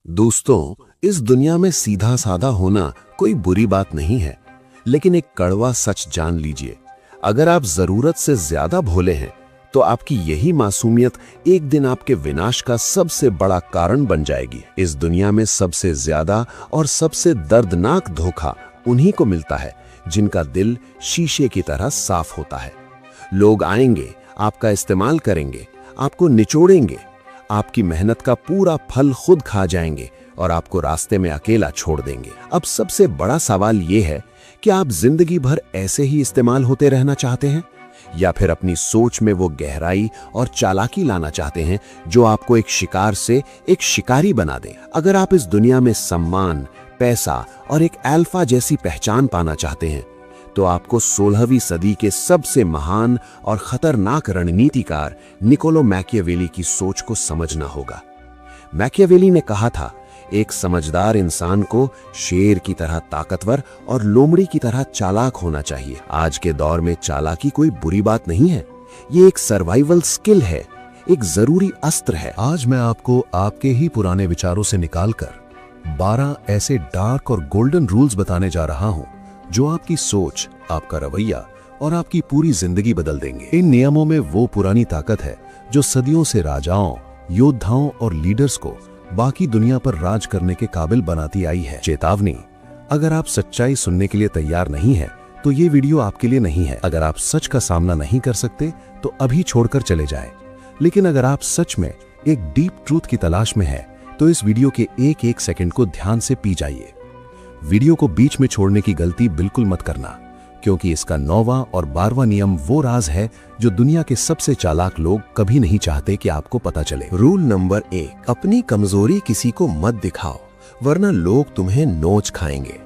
दोस्तों, इस दुनिया में सीधा साधा होना कोई बुरी बात नहीं है, लेकिन एक कड़वा सच जान लीजिए, अगर आप जरूरत से ज्यादा भोले हैं तो आपकी यही मासूमियत एक दिन आपके विनाश का सबसे बड़ा कारण बन जाएगी। इस दुनिया में सबसे ज्यादा और सबसे दर्दनाक धोखा उन्हीं को मिलता है जिनका दिल शीशे की तरह साफ होता है। लोग आएंगे, आपका इस्तेमाल करेंगे, आपको निचोड़ेंगे, आपकी मेहनत का पूरा फल खुद खा जाएंगे और आपको रास्ते में अकेला छोड़ देंगे। अब सबसे बड़ा सवाल यह है कि आप जिंदगी भर ऐसे ही इस्तेमाल होते रहना चाहते हैं या फिर अपनी सोच में वो गहराई और चालाकी लाना चाहते हैं जो आपको एक शिकार से एक शिकारी बना दे। अगर आप इस दुनिया में सम्मान, पैसा और एक अल्फा जैसी पहचान पाना चाहते हैं तो आपको 16वीं सदी के सबसे महान और खतरनाक रणनीतिकार निकोलो मैकियावेली की सोच को समझना होगा। मैकियावेली ने कहा था, एक समझदार इंसान को शेर की तरह ताकतवर और लोमड़ी की तरह चालाक होना चाहिए। आज के दौर में चालाकी कोई बुरी बात नहीं है, ये एक सर्वाइवल स्किल है, एक जरूरी अस्त्र है। आज मैं आपको आपके ही पुराने विचारों से निकालकर 12 ऐसे डार्क और गोल्डन रूल्स बताने जा रहा हूं जो आपकी सोच, आपका रवैया और आपकी पूरी जिंदगी बदल देंगे। इन नियमों में वो पुरानी ताकत है जो सदियों से राजाओं, योद्धाओं और लीडर्स को बाकी दुनिया पर राज करने के काबिल बनाती आई है। चेतावनी, अगर आप सच्चाई सुनने के लिए तैयार नहीं हैं, तो ये वीडियो आपके लिए नहीं है। अगर आप सच का सामना नहीं कर सकते तो अभी छोड़कर चले जाएं। लेकिन अगर आप सच में एक डीप ट्रूथ की तलाश में हैं, तो इस वीडियो के एक एक सेकंड को ध्यान से पी जाइए। वीडियो को बीच में छोड़ने की गलती बिल्कुल मत करना, क्योंकि इसका 9वां और 12वां नियम वो राज है जो दुनिया के सबसे चालाक लोग कभी नहीं चाहते कि आपको पता चले। रूल नंबर 1, अपनी कमजोरी किसी को मत दिखाओ, वरना लोग तुम्हें नोच खाएंगे।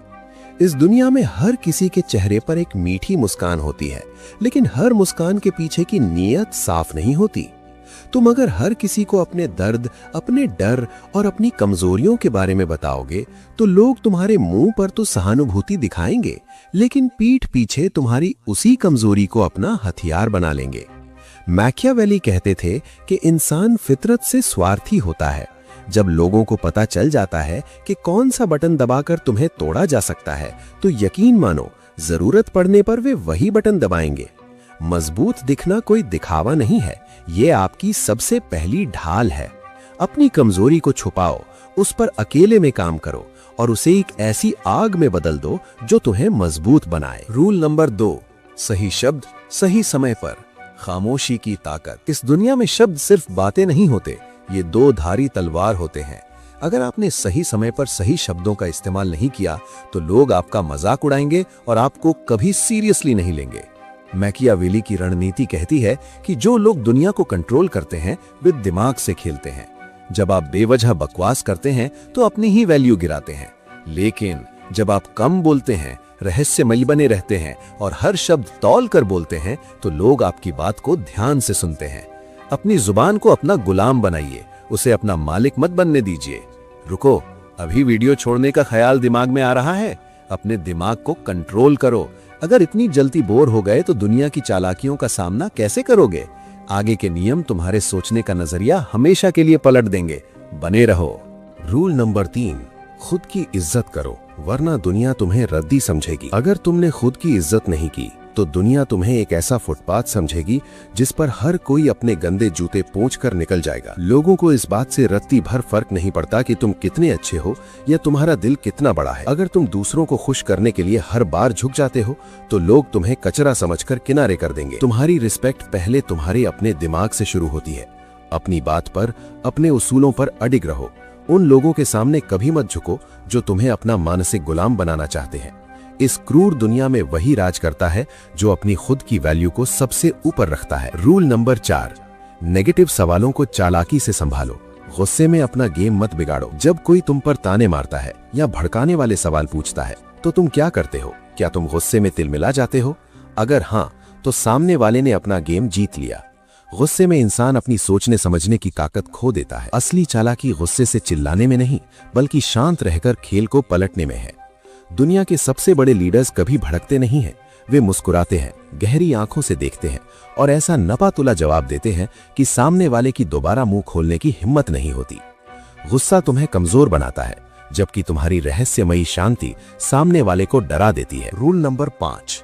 इस दुनिया में हर किसी के चेहरे पर एक मीठी मुस्कान होती है, लेकिन हर मुस्कान के पीछे की नीयत साफ नहीं होती। तुम अगर हर किसी को अपने दर्द, अपने डर और अपनी कमजोरियों के बारे में बताओगे तो लोग तुम्हारे मुंह पर तो सहानुभूति दिखाएंगे, लेकिन पीठ पीछे तुम्हारी उसी कमजोरी को अपना हथियार बना लेंगे। मैकियावेली कहते थे कि इंसान फितरत से स्वार्थी होता है। जब लोगों को पता चल जाता है कि कौन सा बटन दबाकर तुम्हें तोड़ा जा सकता है, तो यकीन मानो जरूरत पड़ने पर वे वही बटन दबाएंगे। मजबूत दिखना कोई दिखावा नहीं है, ये आपकी सबसे पहली ढाल है। अपनी कमजोरी को छुपाओ, उस पर अकेले में काम करो और उसे एक ऐसी आग में बदल दो जो तुम्हें मजबूत बनाए। रूल नंबर 2, सही शब्द सही समय पर, खामोशी की ताकत। इस दुनिया में शब्द सिर्फ बातें नहीं होते, ये 2 धारी तलवार होते हैं। अगर आपने सही समय पर सही शब्दों का इस्तेमाल नहीं किया तो लोग आपका मजाक उड़ाएंगे और आपको कभी सीरियसली नहीं लेंगे। मैकियावेली की रणनीति कहती है कि जो लोग दुनिया को कंट्रोल करते हैं वे दिमाग से खेलते हैं। जब आप बेवजह बकवास करते हैं तो अपनी ही वैल्यू गिराते हैं, लेकिन जब आप कम बोलते हैं, रहस्यमयी बने रहते हैं और हर शब्द तौल कर बोलते हैं तो लोग आपकी बात को ध्यान से सुनते हैं। अपनी जुबान को अपना गुलाम बनाइए, उसे अपना मालिक मत बनने दीजिए। रुको, अभी वीडियो छोड़ने का ख्याल दिमाग में आ रहा है? अपने दिमाग को कंट्रोल करो। अगर इतनी जल्दी बोर हो गए तो दुनिया की चालाकियों का सामना कैसे करोगे? आगे के नियम तुम्हारे सोचने का नजरिया हमेशा के लिए पलट देंगे। बने रहो। रूल नंबर 3, खुद की इज्जत करो, वरना दुनिया तुम्हें रद्दी समझेगी। अगर तुमने खुद की इज्जत नहीं की तो दुनिया तुम्हें एक ऐसा फुटपाथ समझेगी जिस पर हर कोई अपने गंदे जूते पोंछ कर निकल जाएगा। लोगों को इस बात से रत्ती भर फर्क नहीं पड़ता कि तुम कितने अच्छे हो या तुम्हारा दिल कितना बड़ा है। अगर तुम दूसरों को खुश करने के लिए हर बार झुक जाते हो तो लोग तुम्हें कचरा समझकर किनारे कर देंगे। तुम्हारी रिस्पेक्ट पहले तुम्हारे अपने दिमाग से शुरू होती है। अपनी बात पर, अपने उसूलों पर अडिग रहो। उन लोगों के सामने कभी मत झुको जो तुम्हें अपना मानसिक गुलाम बनाना चाहते हैं। इस क्रूर दुनिया में वही राज करता है जो अपनी खुद की वैल्यू को सबसे ऊपर रखता है। रूल नंबर 4, नेगेटिव सवालों को चालाकी से संभालो, गुस्से में अपना गेम मत बिगाड़ो। जब कोई तुम पर ताने मारता है या भड़काने वाले सवाल पूछता है तो तुम क्या करते हो? क्या तुम गुस्से में तिलमिला जाते हो? अगर हाँ, तो सामने वाले ने अपना गेम जीत लिया। गुस्से में इंसान अपनी सोचने समझने की ताकत खो देता है। असली चालाकी गुस्से से चिल्लाने में नहीं, बल्कि शांत रहकर खेल को पलटने में है। दुनिया के सबसे बड़े लीडर्स कभी भड़कते नहीं हैं, वे मुस्कुराते हैं, गहरी आंखों से देखते हैं और ऐसा नपा तुला जवाब देते हैं कि सामने वाले की दोबारा मुंह खोलने की हिम्मत नहीं होती। गुस्सा तुम्हें कमजोर बनाता है, जबकि तुम्हारी रहस्यमयी शांति सामने वाले को डरा देती है। रूल नंबर 5,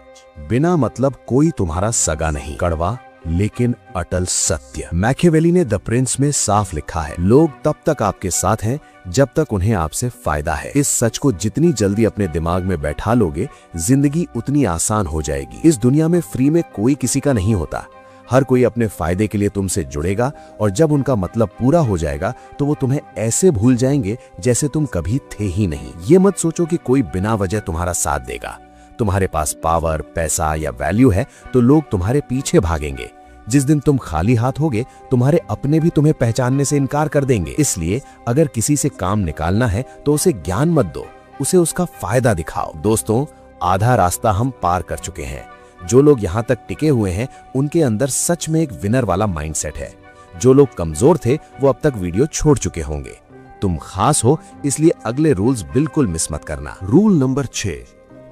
बिना मतलब कोई तुम्हारा सगा नहीं। कड़वा लेकिन अटल सत्य। मैकियावेली ने द प्रिंस में साफ लिखा है, लोग तब तक आपके साथ हैं जब तक उन्हें आपसे फायदा है। इस सच को जितनी जल्दी अपने दिमाग में बैठा लोगे, जिंदगी उतनी आसान हो जाएगी। इस दुनिया में फ्री में कोई किसी का नहीं होता। हर कोई अपने फायदे के लिए तुमसे जुड़ेगा, और जब उनका मतलब पूरा हो जाएगा तो वो तुम्हें ऐसे भूल जाएंगे जैसे तुम कभी थे ही नहीं। ये मत सोचो कि कोई बिना वजह तुम्हारा साथ देगा। तुम्हारे पास पावर, पैसा या वैल्यू है तो लोग तुम्हारे पीछे भागेंगे। जिस दिन तुम खाली हाथ होगे, तुम्हारे अपने भी तुम्हें पहचानने से इनकार कर देंगे। इसलिए अगर किसी से काम निकालना है तो उसे ज्ञान मत दो, उसे उसका फायदा दिखाओ। दोस्तों, आधा रास्ता हम पार कर चुके हैं। जो लोग यहाँ तक टिके हुए हैं, उनके अंदर सच में एक विनर वाला माइंडसेट है। जो लोग कमजोर थे, वो अब तक वीडियो छोड़ चुके होंगे। तुम खास हो, इसलिए अगले रूल्स बिल्कुल मिस मत करना। रूल नंबर 6,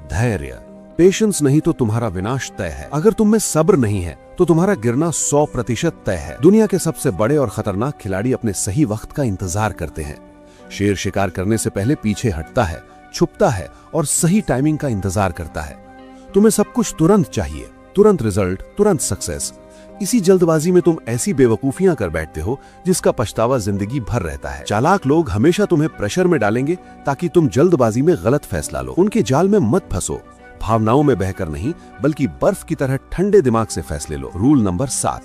धैर्य। पेशेंस नहीं तो तुम्हारा विनाश तय है। अगर तुम में सब्र नहीं है तो तुम्हारा गिरना 100% तय है। दुनिया के सबसे बड़े और खतरनाक खिलाड़ी अपने सही वक्त का इंतजार करते हैं। शेर शिकार करने से पहले पीछे हटता है, छुपता है और सही टाइमिंग का इंतजार करता है। तुम्हें सब कुछ तुरंत चाहिए, तुरंत रिजल्ट, तुरंत सक्सेस। इसी जल्दबाजी में तुम ऐसी बेवकूफियां कर बैठते हो जिसका पछतावा जिंदगी भर रहता है। चालाक लोग हमेशा तुम्हें प्रेशर में डालेंगे ताकि तुम जल्दबाजी में गलत फैसला लो। उनके जाल में मत फंसो। भावनाओं में बहकर नहीं, बल्कि बर्फ की तरह ठंडे दिमाग से फैसले लो। रूल नंबर 7,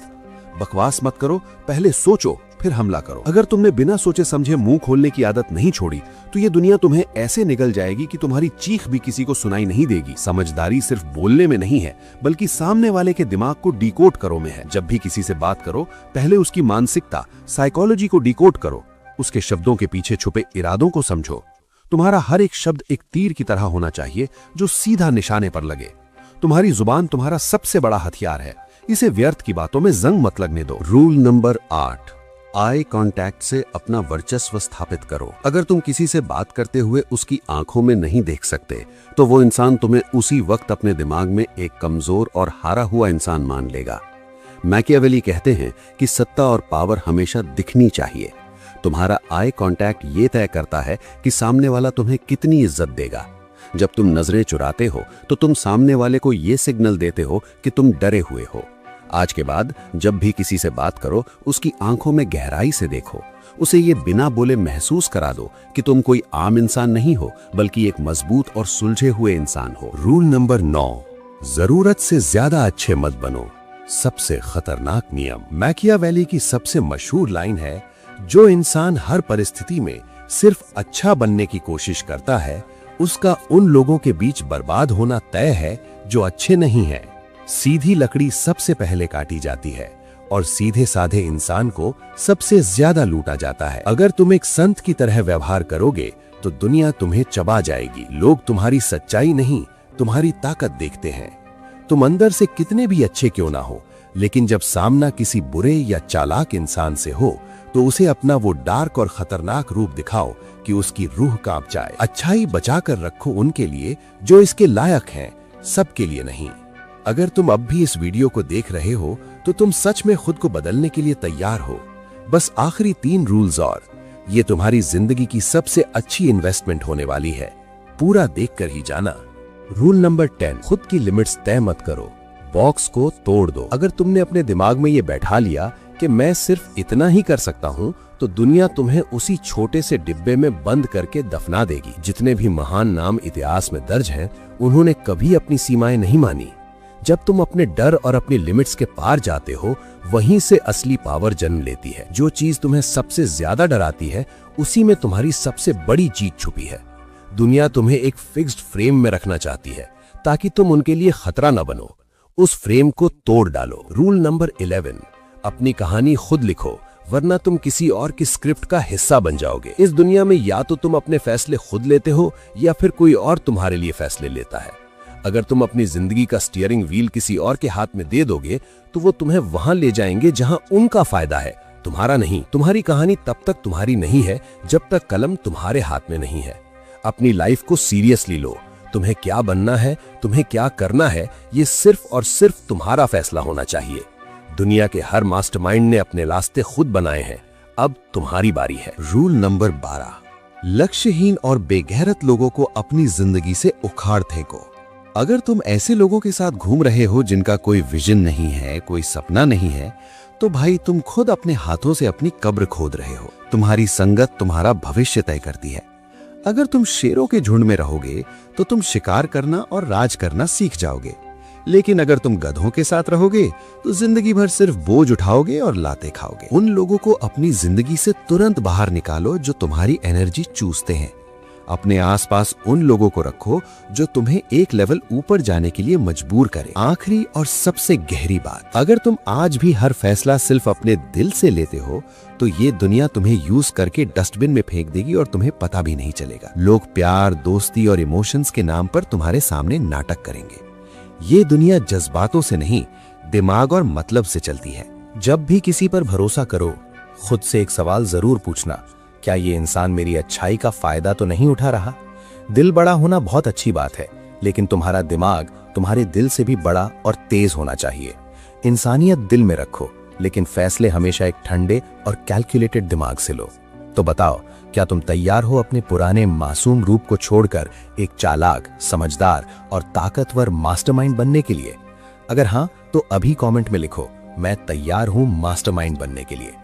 बकवास मत करो, पहले सोचो फिर हमला करो। अगर तुमने बिना सोचे समझे मुंह खोलने की आदत नहीं छोड़ी तो ये दुनिया तुम्हें ऐसे निगल जाएगी कि तुम्हारी चीख भी किसी को सुनाई नहीं देगी। समझदारी सिर्फ बोलने में नहीं है, बल्कि सामने वाले के दिमाग को डिकोड करो में है। जब भी किसी से बात करो, पहले उसकी मानसिकता, साइकोलॉजी को डिकोड करो। उसके शब्दों के पीछे छुपे इरादों को समझो। तुम्हारा हर एक शब्द एक तीर की तरह होना चाहिए जो सीधा निशाने पर लगे। तुम्हारी जुबान तुम्हारा सबसे बड़ा हथियार है, इसे व्यर्थ की बातों में जंग मत लगने दो। रूल नंबर 8, आई कांटेक्ट से अपना वर्चस्व स्थापित करो। अगर तुम किसी से बात करते हुए उसकी आंखों में नहीं देख सकते, तो वो इंसान तुम्हें उसी वक्त अपने दिमाग में एक कमजोर और हारा हुआ इंसान मान लेगा। मैकियावेली कहते हैं कि सत्ता और पावर हमेशा दिखनी चाहिए। तुम्हारा आई कांटेक्ट ये तय करता है कि सामने वाला तुम्हें कितनी इज्जत देगा। जब तुम नजरें चुराते हो तो तुम सामने वाले को ये सिग्नल देते हो कि तुम डरे हुए हो। आज के बाद जब भी किसी से बात करो, उसकी आंखों में गहराई से देखो। उसे ये बिना बोले महसूस करा दो कि तुम कोई आम इंसान नहीं हो, बल्कि एक मजबूत और सुलझे हुए इंसान हो। रूल नंबर 9, जरूरत से ज्यादा अच्छे मत बनो। सबसे खतरनाक नियम। मैकियावेली की सबसे मशहूर लाइन है, जो इंसान हर परिस्थिति में सिर्फ अच्छा बनने की कोशिश करता है, उसका उन लोगों के बीच बर्बाद होना तय है जो अच्छे नहीं हैं। सीधी लकड़ी सबसे पहले काटी जाती है और सीधे साधे इंसान को सबसे ज्यादा लूटा जाता है। अगर तुम एक संत की तरह व्यवहार करोगे तो दुनिया तुम्हें चबा जाएगी। लोग तुम्हारी सच्चाई नहीं, तुम्हारी ताकत देखते हैं। तुम अंदर से कितने भी अच्छे क्यों ना हो, लेकिन जब सामना किसी बुरे या चालाक इंसान से हो तो उसे अपना वो डार्क और खतरनाक रूप दिखाओ कि उसकी रूह कांप जाए। अच्छाई बचा कर रखो उनके लिए जो इसके लायक हैं, सबके लिए नहीं। अगर तुम अब भी इस वीडियो को देख रहे हो तो तुम सच में खुद को बदलने के लिए तैयार हो। बस आखिरी 3 रूल्स और ये तुम्हारी जिंदगी की सबसे अच्छी इन्वेस्टमेंट होने वाली है। पूरा देखकर ही जाना। रूल नंबर 10, खुद की लिमिट्स तय मत करो, बॉक्स को तोड़ दो। अगर तुमने अपने दिमाग में ये बैठा लिया कि मैं सिर्फ इतना ही कर सकता हूँ, तो दुनिया तुम्हें उसी छोटे से डिब्बे में बंद करके दफना देगी। जितने भी महान नाम इतिहास में दर्ज हैं, उन्होंने कभी अपनी सीमाएं नहीं मानी। जब तुम अपने डर और अपनी लिमिट्स के पार जाते हो, वहीं से असली पावर जन्म लेती है। जो चीज तुम्हें सबसे ज्यादा डराती है, उसी में तुम्हारी सबसे बड़ी जीत छुपी है। दुनिया तुम्हें एक फिक्स्ड फ्रेम में रखना चाहती है ताकि तुम उनके लिए खतरा न बनो। उस फ्रेम को तोड़ डालो। रूल नंबर 11, अपनी कहानी खुद लिखो, वरना तुम किसी और की स्क्रिप्ट का हिस्सा बन जाओगे। इस दुनिया में या तो तुम अपने फैसले खुद लेते हो या फिर कोई और तुम्हारे लिए फैसले लेता है। अगर तुम अपनी जिंदगी का स्टीयरिंग व्हील किसी और के हाथ में दे दोगे तो वो तुम्हें वहां ले जाएंगे जहां उनका फायदा है, तुम्हारा नहीं। तुम्हारी कहानी तब तक तुम्हारी नहीं है जब तक कलम तुम्हारे हाथ में नहीं है। अपनी लाइफ को सीरियसली लो। तुम्हें क्या बनना है, तुम्हें क्या करना है, ये सिर्फ और सिर्फ तुम्हारा फैसला होना चाहिए। दुनिया के हर मास्टरमाइंड ने अपने रास्ते खुद बनाए हैं। अब तुम्हारी बारी है। रूल नंबर 12, लक्ष्यहीन और बेगैरत लोगों को अपनी जिंदगी से उखाड़ फेंको। अगर तुम ऐसे लोगों के साथ घूम रहे हो जिनका कोई विजन नहीं है, कोई सपना नहीं है, तो भाई तुम खुद अपने हाथों से अपनी कब्र खोद रहे हो। तुम्हारी संगत तुम्हारा भविष्य तय करती है। अगर तुम शेरों के झुंड में रहोगे तो तुम शिकार करना और राज करना सीख जाओगे, लेकिन अगर तुम गधों के साथ रहोगे तो जिंदगी भर सिर्फ बोझ उठाओगे और लाते खाओगे। उन लोगों को अपनी जिंदगी से तुरंत बाहर निकालो जो तुम्हारी एनर्जी चूसते हैं। अपने आसपास उन लोगों को रखो जो तुम्हें एक लेवल ऊपर जाने के लिए मजबूर करें। आखिरी और सबसे गहरी बात, अगर तुम आज भी हर फैसला सिर्फ अपने दिल से लेते हो तो ये दुनिया तुम्हें यूज करके डस्टबिन में फेंक देगी और तुम्हें पता भी नहीं चलेगा। लोग प्यार, दोस्ती और इमोशंस के नाम पर तुम्हारे सामने नाटक करेंगे। ये दुनिया जज्बातों से नहीं, दिमाग और मतलब से चलती है। जब भी किसी पर भरोसा करो, खुद से एक सवाल जरूर पूछना, क्या ये इंसान मेरी अच्छाई का फायदा तो नहीं उठा रहा? दिल बड़ा होना बहुत अच्छी बात है, लेकिन तुम्हारा दिमाग तुम्हारे दिल से भी बड़ा और तेज होना चाहिए। इंसानियत दिल में रखो, लेकिन फैसले हमेशा एक ठंडे और कैलकुलेटेड दिमाग से लो। तो बताओ, क्या तुम तैयार हो अपने पुराने मासूम रूप को छोड़कर एक चालाक, समझदार और ताकतवर मास्टरमाइंड बनने के लिए? अगर हाँ, तो अभी कमेंट में लिखो, मैं तैयार हूं मास्टरमाइंड बनने के लिए।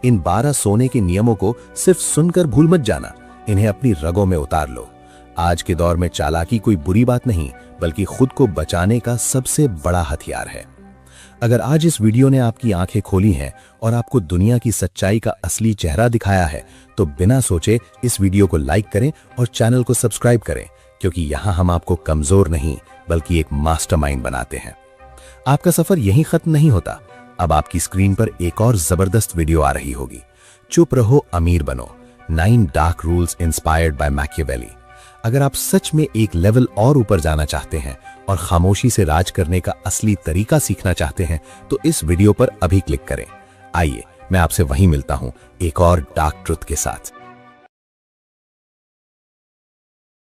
इन 12 सोने के नियमों को सिर्फ सुनकर भूल मत जाना, इन्हें अपनी रगों में उतार लो। आज के दौर में चालाकी कोई बुरी बात नहीं, बल्कि खुद को बचाने का सबसे बड़ा हथियार है। अगर आज इस वीडियो ने आपकी आंखें खोली हैं और आपको दुनिया की सच्चाई का असली चेहरा दिखाया है, तो बिना सोचे इस वीडियो को लाइक करें और चैनल को सब्सक्राइब करें, क्योंकि यहां हम आपको कमजोर नहीं बल्कि एक मास्टरमाइंड बनाते हैं। आपका सफर यहीं खत्म नहीं होता। अब आपकी स्क्रीन पर एक और जबरदस्त वीडियो आ रही होगी। चुप रहो, अमीर बनो, 9 dark rules inspired by Machiavelli. अगर आप सच में एक लेवल और ऊपर जाना चाहते हैं और खामोशी से राज करने का असली तरीका सीखना चाहते हैं, तो इस वीडियो पर अभी क्लिक करें। आइए, मैं आपसे वहीं मिलता हूं एक और डार्क ट्रुथ के साथ।